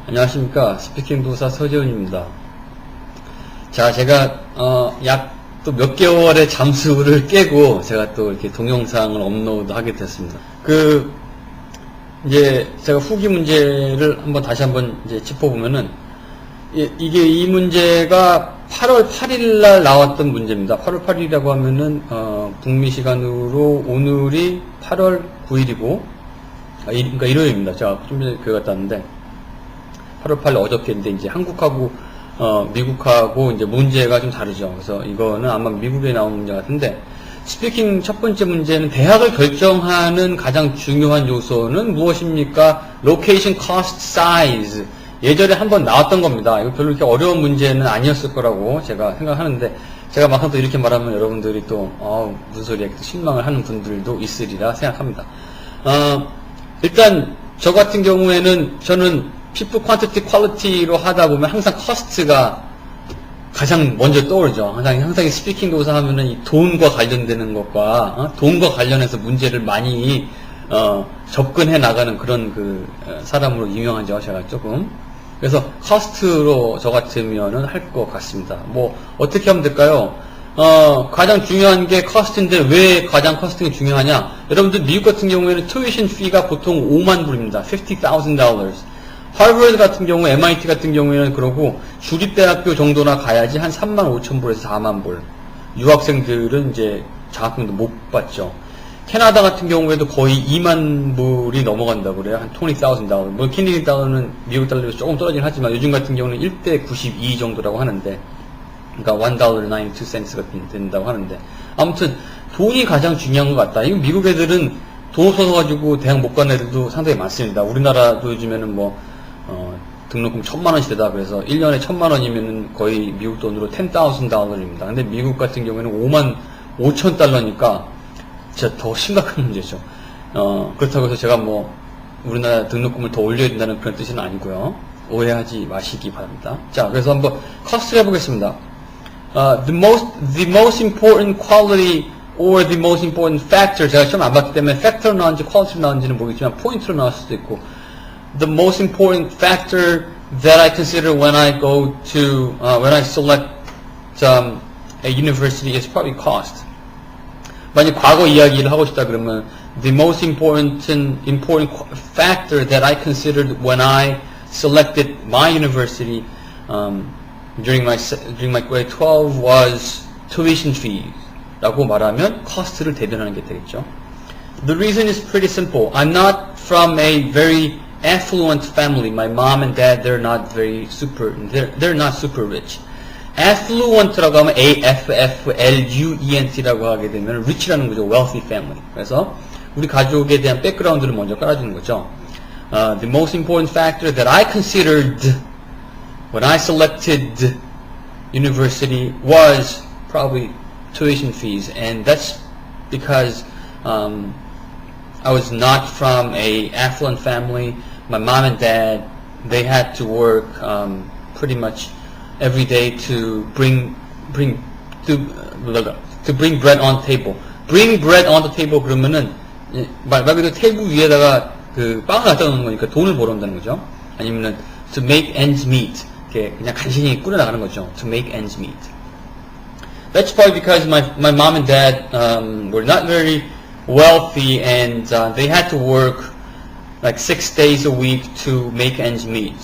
안녕하십니까. 스피킹 도사 서재훈입니다. 자, 제가 약 또 몇 개월의 잠수를 깨고 제가 또 이렇게 동영상을 업로드 하게 됐습니다. 이제 제가 후기 문제를 다시 한번 이제 짚어보면은 이 문제가 8월 8일 날 나왔던 문제입니다. 8월 8일이라고 하면은 북미 시간으로 오늘이 8월 9일이고 그러니까 일요일입니다. 제가 좀 전에 교회 갔다 왔는데 8월 8일 어저께인데 이제 한국하고 미국하고 이제 문제가 좀 다르죠. 그래서 이거는 아마 미국에 나온 문제 같은데, 스피킹 첫 번째 문제는 대학을 결정하는 가장 중요한 요소는 무엇입니까? Location, Cost, Size. 예전에 한번 나왔던 겁니다. 이거 별로 이렇게 어려운 문제는 아니었을 거라고 제가 생각하는데, 제가 막상 또 이렇게 말하면 여러분들이 또 무슨 소리야, 실망을 하는 분들도 있으리라 생각합니다. 일단 저 같은 경우에는 저는 people quantity quality로 하다 보면 항상 cost가 가장 먼저 떠오르죠. 항상 스피킹 도사 하면은 이 돈과 관련되는 것과 돈과 관련해서 문제를 많이 접근해 나가는 그런 사람으로 유명하죠. 제가 조금. 그래서 cost로 저 같으면은 할 것 같습니다. 뭐 어떻게 하면 될까요? 가장 중요한 게 cost인데 왜 가장 cost가 중요하냐? 여러분들 미국 같은 경우에는 tuition fee가 보통 5만 불입니다. $50,000. 하버드 같은 경우, MIT 같은 경우에는 그러고 주립대학교 정도나 가야지 한 3만 5천 불에서 4만 불. 유학생들은 이제 장학금도 못 받죠. 캐나다 같은 경우에도 거의 2만 불이 넘어간다고 그래요. 한 $20,000. 뭐 캐네디언 달러는 미국 달러로 조금 떨어지긴 하지만 요즘 같은 경우는 1대 92 정도라고 하는데, 그러니까 $1.92가 된다고 하는데, 아무튼 돈이 가장 중요한 것 같다. 이거 미국 애들은 돈 없어서 가지고 대학 못 간 애들도 상당히 많습니다. 우리나라도 요즘에는 등록금 1,000만 원씩 되다. 그래서 1년에 1,000만 원이면 거의 미국 돈으로 $10,000입니다. 근데 미국 같은 경우에는 5만 5천 달러니까 진짜 더 심각한 문제죠. 그렇다고 해서 제가 우리나라 등록금을 더 올려야 된다는 그런 뜻은 아니고요. 오해하지 마시기 바랍니다. 자, 그래서 한번 커스트를 해보겠습니다. The most important quality or the most important factor, 제가 시험 안 봤기 때문에 factor로 나왔는지 quality로 나왔는지는 모르겠지만 포인트로 나올 수도 있고, the most important factor that I consider when I go to when I select a university is probably cost. 만약 과거 이야기를 하고 싶다 그러면 the most important factor that I considered when I selected my university during my grade 12 was tuition fees. 라고 말하면 cost를 대변하는 게 되겠죠. The reason is pretty simple. I'm not from a very affluent family. My mom and dad, they're not super rich. affluent라고 하면 affluent라고 하게 되면 rich라는 거죠. wealthy family. 그래서 우리 가족에 대한 백그라운드를 먼저 깔아주는 거죠. The most important factor that I considered when I selected university was probably tuition fees, and that's because I was not from a affluent family. My mom and dad, they had to work pretty much every day to bring bread on table. Bring bread on the table 그러면은 말 그대로 테이블 위에다가 빵을 갖다 놓는 거니까 돈을 벌어온다는 거죠. 아니면은 to make ends meet, 이렇게 그냥 간신히 꾸려 나가는 거죠. To make ends meet. That's probably because my mom and dad were not very wealthy, and they had to work like 6 days a week to make ends meet.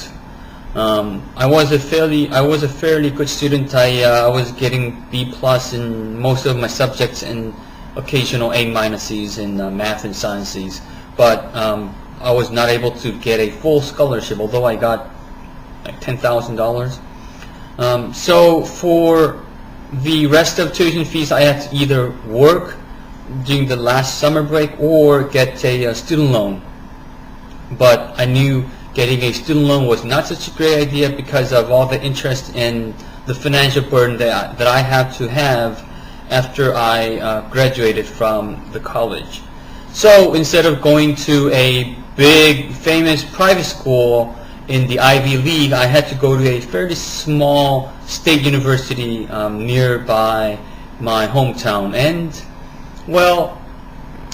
I was a fairly good student. I was getting B+ in most of my subjects and occasional A- in math and sciences, but I was not able to get a full scholarship, although I got like $10,000. So for the rest of tuition fees, I had to either work during the last summer break or get a student loan. But I knew getting a student loan was not such a great idea because of all the interest and the financial burden that I had to have after I graduated from the college. So instead of going to a big, famous private school in the Ivy League, I had to go to a fairly small state university nearby my hometown. And, well,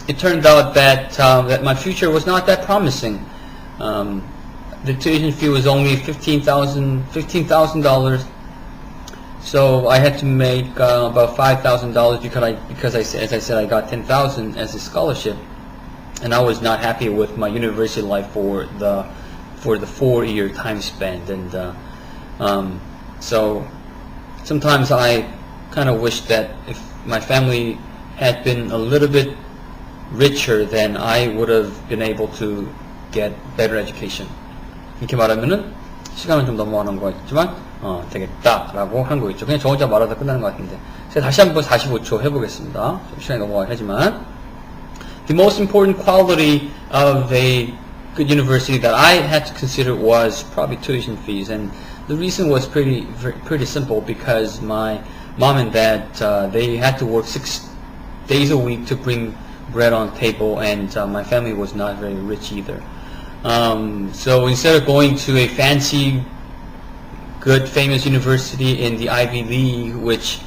it turned out that my future was not that promising. the tuition fee was only $15,000. So I had to make about $5,000 because as I said, I got $10,000 as a scholarship, and I was not happy with my university life for the 4-year time spent, and so sometimes I kind of wish that if my family had been a little bit richer, then I would have been able to get better education. 이렇게 말하면은 시간은 좀 넘어가는 거 있지만 되겠다라고 한 거겠죠. 그냥 저 혼자 말하다 끝나는 것 같은데 제가 다시 한번 45초 해보겠습니다. 좀 시간이 넘어가긴 하지만 The most important quality of a good university that I had to consider was probably tuition fees, and the reason was pretty simple because my mom and dad they had to work 6 days a week to bring bread on the table, and my family was not very rich either. So instead of going to a fancy, good, famous university in the Ivy League, which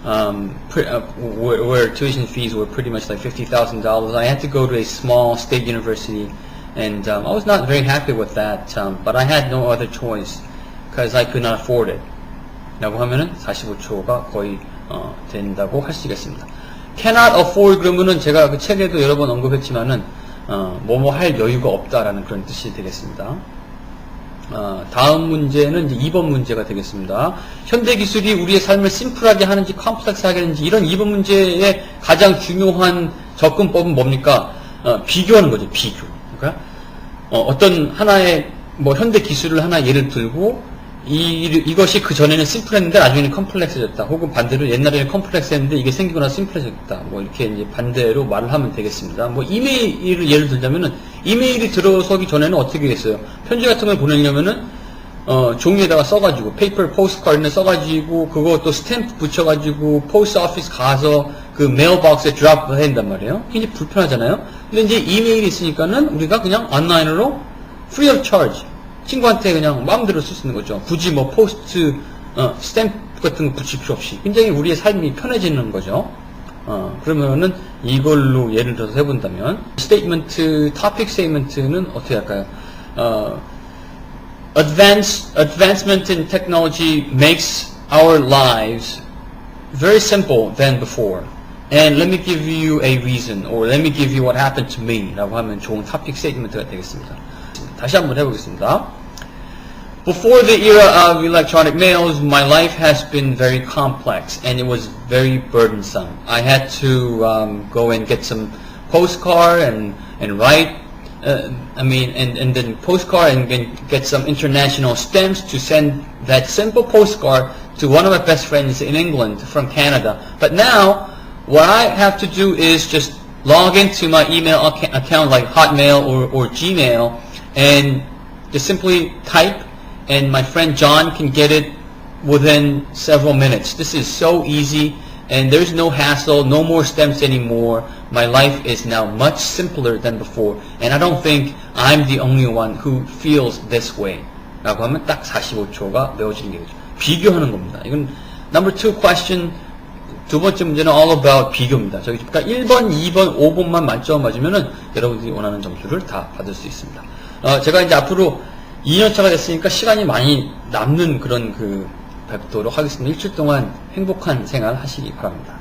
where tuition fees were pretty much like $50,000, I had to go to a small state university, and I was not very happy with that, but I had no other choice because I could not afford it. 라고 하면은 45초가 거의 된다고 하시겠습니다. Cannot afford 그러면은 제가 그 책에도 여러 번 언급했지만은 뭐뭐 할 여유가 없다라는 그런 뜻이 되겠습니다. 다음 문제는 이제 2번 문제가 되겠습니다. 현대 기술이 우리의 삶을 심플하게 하는지 컴플렉스하게 하는지, 이런 2번 문제의 가장 중요한 접근법은 뭡니까? 비교하는 거죠. 비교. 그러니까 어떤 하나의 뭐 현대 기술을 하나 예를 들고 이것이 그 전에는 심플했는데 나중에는 컴플렉스해졌다. 혹은 반대로 옛날에는 컴플렉스했는데 이게 생기고 나서 심플해졌다. 뭐 이렇게 이제 반대로 말을 하면 되겠습니다. 뭐 이메일을 예를 들자면은 이메일이 들어서기 전에는 어떻게 했어요? 편지 같은 걸 보내려면은 종이에다가 써가지고 페이퍼 포스트카드에 써가지고 그것도 스탬프 붙여가지고 포스트 오피스 가서 그 메일박스에 드랍 해야 된단 말이에요. 이게 불편하잖아요. 근데 이제 이메일이 있으니까는 우리가 그냥 온라인으로 free of charge 친구한테 그냥 마음대로 쓸 수 있는 거죠. 굳이 뭐 포스트 스탬프 같은 거 붙일 필요 없이 굉장히 우리의 삶이 편해지는 거죠. 그러면은 이걸로 예를 들어서 해본다면 스테이트먼트, 토픽 스테이트먼트는 어떻게 할까요? Advancement in technology makes our lives very simple than before. And let me give you a reason, or let me give you what happened to me 라고 하면 좋은 토픽 스테이트먼트가 되겠습니다. 다시 한번 해보겠습니다. Before the era of electronic mails, my life has been very complex and it was very burdensome. I had to go and get some postcard and write, and then postcard and get some international stamps to send that simple postcard to one of my best friends in England from Canada. But now, what I have to do is just log into my email account like Hotmail or Gmail and just simply type, and my friend John can get it within several minutes. This is so easy, and there's no hassle, no more stamps anymore. My life is now much simpler than before, and I don't think I'm the only one who feels this way. 라고 하면 딱 45초가 메워지는 게 되죠. 비교하는 겁니다. 이건 number 2 question, 두 번째 문제는 all about 비교입니다. 그러니까 1번, 2번, 5번만 만점 맞으면은 여러분들이 원하는 점수를 다 받을 수 있습니다. 제가 이제 앞으로 2년차가 됐으니까 시간이 많이 남는 그런 뵙도록 하겠습니다. 일주일 동안 행복한 생활 하시기 바랍니다.